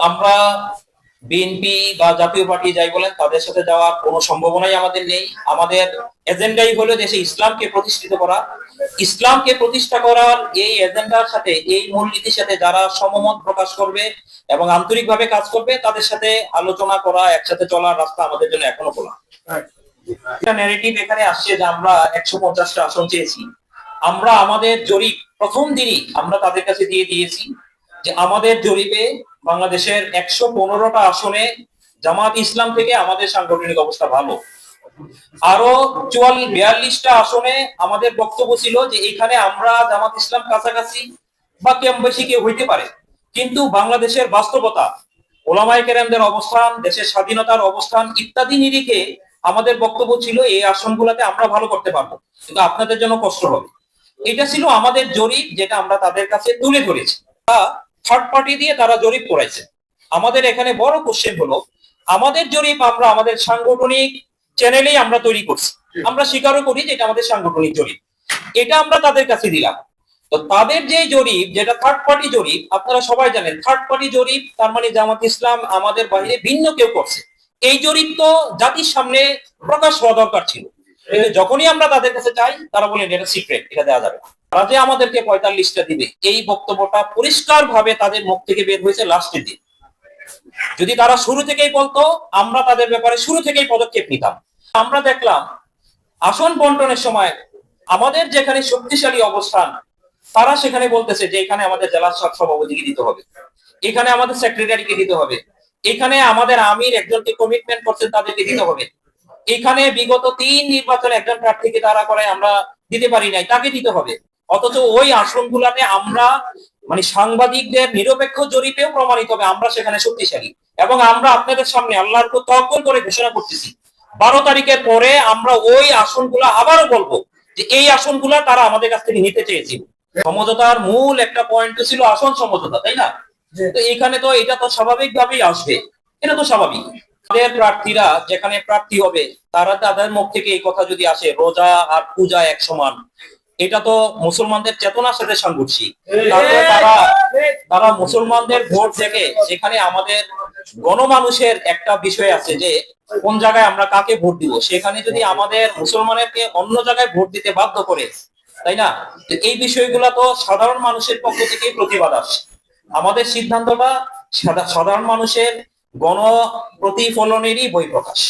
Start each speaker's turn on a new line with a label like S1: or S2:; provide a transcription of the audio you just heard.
S1: আমরা বিএনপি বা জাতীয় পার্টি যাই বলেন তাদের সাথে যাওয়ার কোনো সম্ভাবনাই আমাদের নেই। আমাদের এজেন্ডাই হলো দেশে ইসলামকে প্রতিষ্ঠিত করা। ইসলামকে প্রতিষ্ঠা করার এই এজেন্ডার সাথে, এই মূলনীতির সাথে যারা সমমত প্রকাশ করবে এবং আন্তরিকভাবে কাজ করবে তাদের সাথে আলোচনা করা, একসাথে চলার রাস্তা আমাদের জন্য এখনো খোলা। একটা ন্যারেটিভ এখানে আসছে যে আমরা 150টা আসন চেয়েছি। আমরা আমাদের জরিপ প্রথম দিনই আমরা তাদের কাছে দিয়ে দিয়েছি যে আমাদের জরিপে বাংলাদেশের 115টা আসনে জামাত ইসলাম থেকে আমাদের সাংগঠনিক অবস্থা ভালো। আরো 42টা আসনে আমাদের বক্তব্য ছিল যে এখানে আমরা জামাত ইসলাম কাছাকাছি বা কম বেশি কেউ হইতে পারে, কিন্তু বাংলাদেশের বাস্তবতা, ওলামায়ে কেরামদের অবস্থান, দেশের স্বাধীনতার অবস্থান ইত্যাদি নিরিখে আমাদের বক্তব্য ছিল এই আসনগুলোতে আমরা ভালো করতে পারবো, কিন্তু আপনাদের জন্য কষ্ট হবে। এটা ছিল আমাদের জরিপ, যেটা আমরা তাদের কাছে তুলে ধরেছি। থার্ড পার্টি দিয়ে তারা জরিপ করাইছে। আমাদের এখানে বড় কোশ্চেন হলো, আমাদের জরিপ আমরা আমাদের সাংগঠনিক চ্যানেলেই আমরা তৈরি করছি, আমরা স্বীকারও করি যে এটা আমাদের সাংগঠনিক জরিপ, এটা আমরা তাদের কাছে দিলাম। তো তাদের যে জরিপ, যেটা থার্ড পার্টি জরিপ, আপনারা সবাই জানেন থার্ড পার্টি জরিপ তার মানে জামাত ইসলাম আমাদের বাইরে ভিন্ন কেউ করছে। এই জরিপ তো জাতির সামনে প্রকাশ হওয়া দরকার ছিল, কিন্তু যখনই আমরা তাদের কাছে চাই তারা বলেন এটা সিক্রেট, এটা দেওয়া যাবে না। তারা যে আমাদেরকে 45টা দিবে, এই বক্তব্যটা পরিষ্কার ভাবে তাদের মুখ থেকে বের হয়েছে লাস্টের দিন। যদি তারা শুরু থেকেই বলতো, আমরা তাদের ব্যাপারে শুরু থেকেই পদক্ষেপ নিতাম। আমরা দেখলাম আসন বন্টনের সময় আমাদের যেখানে শক্তিশালী অবস্থান, তারা সেখানে বলতেছে যে এখানে আমাদের জেলা সভাপতিকে দিতে হবে, এখানে আমাদের সেক্রেটারিকে দিতে হবে, এখানে আমাদের আমির একজনকে কমিটমেন্ট করছেন তাদেরকে দিতে হবে, এখানে বিগত 3 নির্বাচনে একজন প্রার্থীকে তারা করে আমরা দিতে পারি নাই, তাকে দিতে হবে। অথচ ওই আসনগুলাতে আমরা মানে সাংবাদিকদের নিরপেক্ষ জরিপেও প্রমাণিত হবে আমরা সেখানে শক্তিশালী। এবং আমরা আপনাদের সামনে আল্লাহর উপর তাওয়াক্কুল করে ঘোষণা করতেছি 12 তারিখের পরে আমরা ওই আসনগুলা আবারও বলবো যে এই আসনগুলা তারা আমাদের কাছ থেকে নিতে চেয়েছিল। সমঝোতার মূল একটা পয়েন্ট ছিল আসন সমঝোতা, তাই না? তো এখানে তো এটা তো স্বাভাবিকভাবেই আসবে, এটা তো স্বাভাবিক। তাদের প্রার্থীরা যেখানে প্রার্থী হবে তারা তাদের মুখ থেকে এই কথা যদি আসে রোজা আর পূজা এক সমান, এটা তো মুসলমানদের চেতনার সাথে সাংঘর্ষিক। তারপরে তারা মুসলমানদের ভোট থেকে, সেখানে আমাদের গণমানুষের একটা বিষয় আছে যে কোন জায়গায় আমরা কাকে ভোট দিব, সেখানে যদি আমাদের মুসলমানকে অন্য জায়গায় ভোট দিতে বাধ্য করে, তাই না? এই বিষয়গুলো তো সাধারণ মানুষের পক্ষ থেকেই প্রতিবাদ আসে। আমাদের সিদ্ধান্তটা সাধারণ মানুষের গণ প্রতিফলনেরই বহিঃপ্রকাশ।